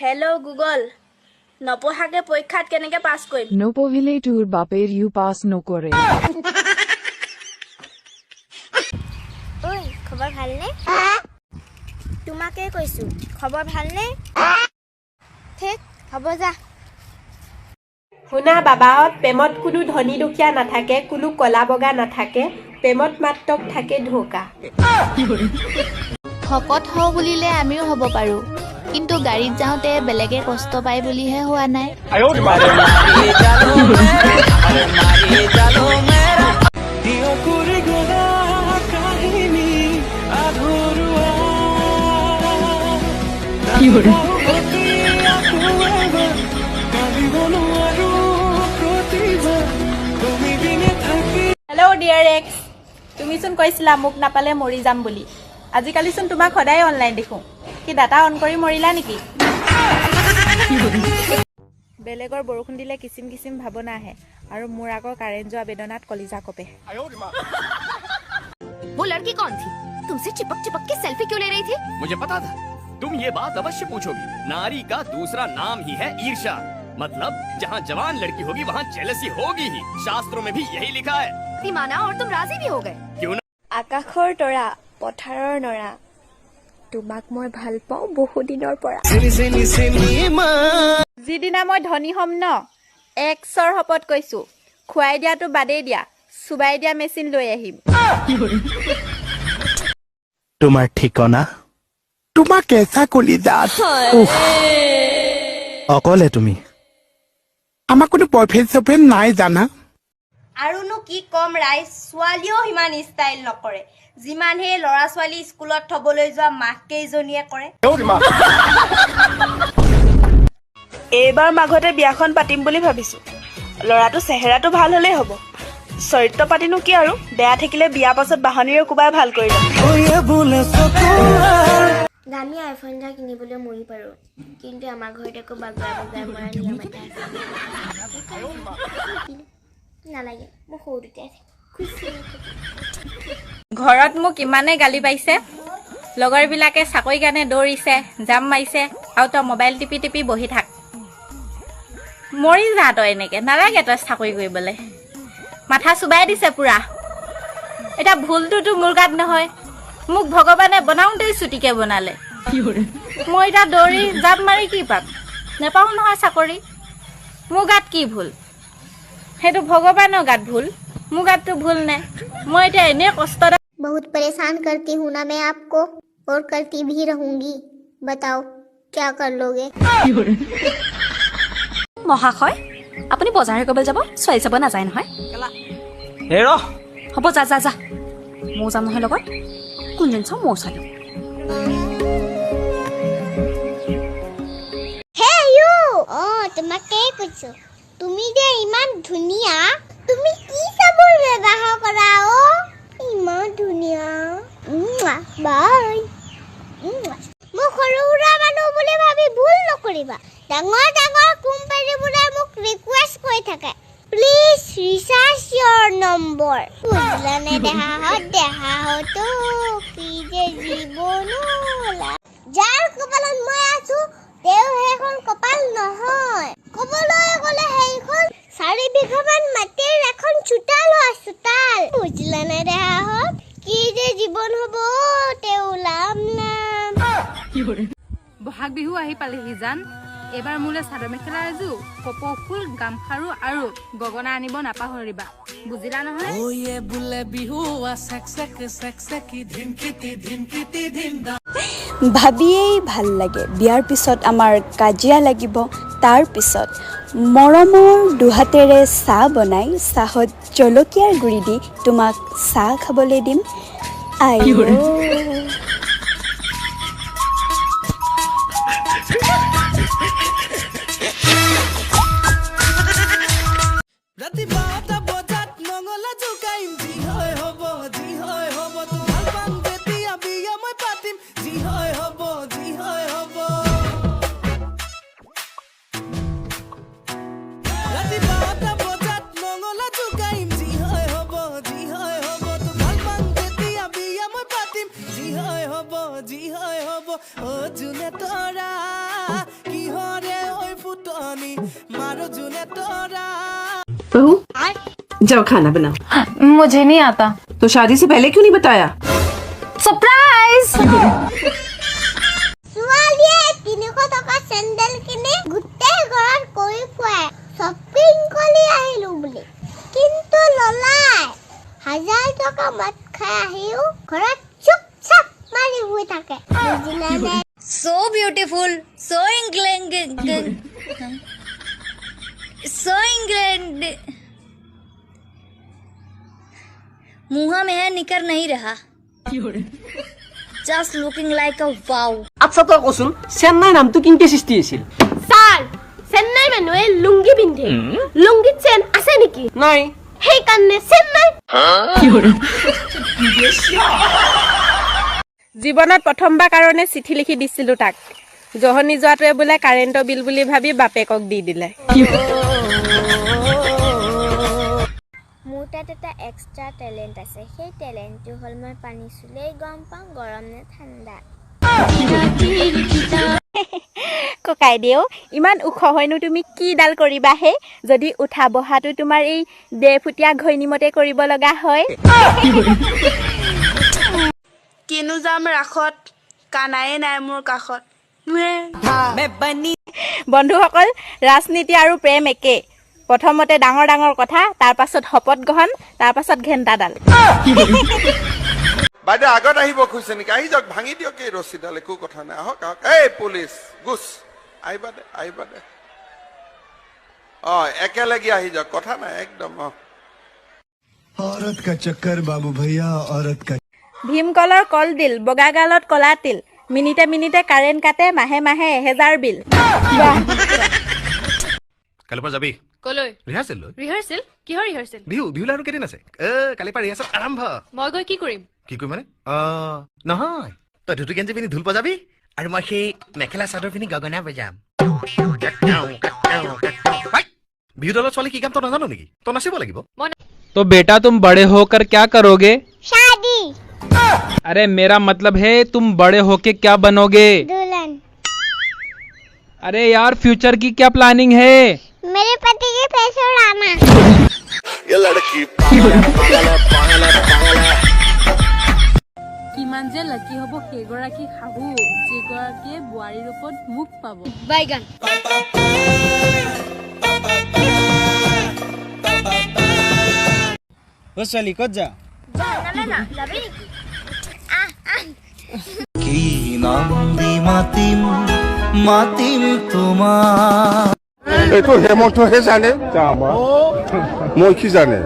Hello' Google নপঢ়াকে পৰীক্ষাত কেনেকে পাছ কৰিম নপঢ়িলে তোৰ বাপেৰ ইউ পাছ নকৰে ঐ খবৰ ভালনে তোমাকে কৈছো খবৰ ভালনে ঠিক হ'ব যা শুনা বাবাহঁত প্ৰেমত কোনো ধনী দুখীয়া নাথাকে কোনো কলা বগা নাথাকে প্ৰেমত মাত্ৰ থাকে ধোকা শকত হওঁ বুলিলে আমিও হ'ব পাৰোঁ কিন্তু গাড়ীত যাওঁতে বেলেগে কষ্ট পায় বুলিহে হোৱা নাই হেল্ল' ডিয়াৰ এক্স তুমিচোন কৈছিলা মোক নাপালে মৰি যাম বুলি আজিকালিচোন তোমাক সদায় অনলাইন দেখোঁ কি ডাটা অন কৰি মৰিলা নেকি বেলেগৰ বৰষুণ দিলে কিচিম কিচিম ভাৱনা আহে আৰু মোৰ আগৰ কাৰেণ্ট যোৱা বেদনাত কলিজা কপে वो लड़की कौन थी तुमसे चिपक चिपक के सेल्फी क्यों ले रही थी मुझे पता था तुम ये बात अवश्य पूछोगी नारी का दूसरा नाम ही है ईर्ष्या मतलब जहाँ जवान लड़की होगी वहाँ जेलसी होगी ही शास्त्रों में भी यही लिखा है माना और तुम राजी भी हो गए क्यों ना আকাশৰ তৰা পথাৰৰ নৰা তোমাক মই ভাল পাওঁ বহু দিনৰ পৰা যিদিনা মই ধনী হ'ম ন এক্সৰ শপত কৈছো খুৱাই দিয়াটো বাদেই দিয়া চুবাই দিয়া মেচিন লৈ আহিম তোমাৰ ঠিকনা তোমাক কেঁচা কলিজাত অকলে তুমি আমাৰ কোনো বয়ফ্ৰেণ্ড চয়ফ্ৰেণ্ড নাই জানা আৰুনো কি কম ৰাইজ ছোৱালীও সিমান ষ্টাইল নকৰে যিমান হে ল'ৰা ছোৱালী স্কুলত থবলৈ যোৱা মাক কেইজনীয়ে কৰে এইবাৰ মাঘতে বিয়াখন পাতিম বুলি ভাবিছো ল'ৰাটো চেহেৰাটো ভাল হলেই হ'ব চৰিত্ৰ পাতিনো কি আৰু বেয়া থাকিলে বিয়া পাছত বাহনীৰে কোবাই ভাল কৰি ল'ম দামী আইফোন এটা কিনিবলৈ মৰি পাৰোঁ কিন্তু আমাৰ ঘৰত একো বাগৰা বগাই মৰা নিয়ম এটা আছে নালাগে মোৰ সৰুতে আছে ঘৰত মোক ইমানে গালি পাইছে লগৰবিলাকে চাকৰি কাৰণে দৌৰিছে জাম মাৰিছে আৰু তই মোবাইল টিপি টিপি বহি থাক মৰি যা তই এনেকে নালাগে তই চাকৰি কৰিবলৈ মাথা চুবাই দিছে পুৰা এতিয়া ভুলটোতো মোৰ গাত নহয় মোক ভগৱানে বনাওঁতেই চুটিকে বনালে মই এতিয়া দৌৰি জাপ মাৰি কি পাম নেপাওঁ নহয় চাকৰি মোৰ গাত কি ভুল সেইটো ভগৱানৰ গাত ভুল মোৰ গাতটো ভুল নাই মই এতিয়া এনে কষ্ট बहुत परेशान करती हूँ ना मैं आपको और करती भी रहूंगी बताओ क्या कर लोगे মহাশয় আপুনি বজাৰ কৰিবলৈ যাব ছোৱালী চাব নাযায় নহয় হ'ব যা যা যা ময়ো যাম নহয় লগত কোনজন চাওঁ ময়ো চাই দিম হে ইউ তোমাকে কৈছো তুমি যে ইমান ধুনীয়া তুমি কি চাবোন ব্যৱহাৰ কৰা ইমান ধুনীয়া বাই মোক সৰু সুৰা মানুহ বুলি ভাবি ভুল নকৰিবা ডাঙৰ ডাঙৰ কোম্পানীবোৰে মোক ৰিকুৱেষ্ট কৰি থাকে প্লিজ ৰিচাৰ্জ ইয়ৰ নম্বৰ বুজিলানে দেহাহতো কি যে জীৱন যাৰ কপালত মই আছো তেওঁ সেইখন কপাল নহয় ক'বলৈ গ'লে সেইখন 4 বিঘামান মাটিৰ এখন চোতাল হয় চোতাল বুজিলানে দেহাহত কি যে জীৱন হ'ব তেওঁ লাম লাম বহাগ বিহু আহি পালেহি জান এবাৰ মোলে চাদৰ মেখেলা এযোৰ কপৌ ফুল গামখাৰু আৰু গগনা আনিব নাপাহৰিবা বুজিলা নহয় ভাবিয়েই ভাল লাগে বিয়াৰ পিছত আমাৰ কাজিয়া লাগিব তাৰ পিছত মৰমৰ দুহাতেৰে চাহ বনাই চাহত জলকীয়াৰ গুড়ি দি তোমাক চাহ খাবলৈ দিম যি হয় হ'ব ও জুনে তৰা কি बहू जाओ खाना बनाओ। मुझे नहीं आता। तो शादी से पहले क्यों नहीं बताया? सरप्राइज। ছোৱালীয়ে 300 টকা চেণ্ডেল কিনি গোটেই ঘৰত কৰি ফুৱাই শ্বপিং কৰি আহিলো বুলি, কিন্তু ললাই 1000 টকা মদ খাই আহিও ঘৰত চুপচাপ মাৰি শুই থাকে। বুজিলানে? So beautiful, so England, so England. मुँह में है निकर नहीं रहा, just looking like a wow. আচ্ছা তই কচোন চেন্নাই নামটো কিনকে সৃষ্টি হৈছিল? স্যার, চেন্নাই মানুহে লুঙ্গি পিন্ধে, লুঙ্গিত চেন আছে নেকি? নাই। সেইকাৰণে চেন্নাই। জীৱনত প্ৰথমবাৰ কাৰণে চিঠি লিখি দিছিলোঁ তাক। জহনি যোৱাটোৱে বোলে কাৰেণ্টৰ বিল বুলি ভাবি বাপেকক দি দিলে। মোৰ তাত এটা এক্সট্ৰা টেলেণ্ট আছে, সেই টেলেণ্টটো হ'ল মই পানী চুলেই গম পাওঁ গৰম নে ঠাণ্ডা। ককাইদেউ, ইমান ওখ হয়নো তুমি কিডাল কৰিবা হে, যদি উঠা বহাটো তোমাৰ এই ডেৰফুটীয়া ঘৈণীমতে কৰিব লগা হয়। কিনো যাম ৰাসত, কানায়ে নাই মোৰ কাষত। বন্ধুসকল, ৰাজনীতি আৰু প্ৰেম একে। প্ৰথমতে ডাঙৰ ডাঙৰ কথা, তাৰ পাছত শপত গ্ৰহণ, তাৰ পাছত ঘেণ্টাডাল। বাইদেউ আগত আহিব খুজিছে নেকি? আহি যাওক, ভাঙি দিয়ক এই ৰছীডাল, একো কথা নাই। আহক আহক। এই পুলিচ গুচ, আহিবা দে আহিবা দে। একেলগে আহি যাওক, কথা নাই একদম। औरत का चक्कर बाबू भैया, औरत का। ভীমকলৰ কলডিল, বগা গালত কলা তিল, মিনিটে মিনিটে কাৰেণ্ট কাটে, মাহে মাহে 1000 বিল। কালিৰ পৰা যাবি কলৈ? ৰিহাৰ্চেল লৈ। ৰিহাৰ্চেল? কিহৰ ৰিহাৰ্চেল? বিহুলৈ আৰু কেইদিন আছে? কালিৰ পৰা ৰিহাৰ্চেল আৰম্ভ। মই গৈ কি কৰিম? কি কৰিম মানে? নহয়, তই ধুতি গেঞ্জি পিন্ধি ঢোল বজাবি আৰু মই সেই মেখেলা চাদৰ পিন্ধি গগনা বজাম। বিহু দলৰ ছোৱালী কি কাম তই নাজানো নেকি? তই নাচিব লাগিব। तो बेटा तुम बड़े होकर क्या करोगे? शादी। अरे मेरा मतलब है तुम बड़े होके क्या बनोगे? दुल्हन। अरे यार फ्यूचर की क्या प्लानिंग है? मेरे पति के पैसे उड़ाना। ये लड़की কিমান যে লাকি হ'ব সেইগৰাকী শাহু, যিগৰাকীয়ে বোৱাৰীৰ ওপৰত মুখ পাব। বাইগান। ছোৱালী ক'ত যা? যাবি নেকি? কি নাম দি মাতিম মাতিম তোমাৰ? এইটো হেমন্তহে জানে, মই কি জানে।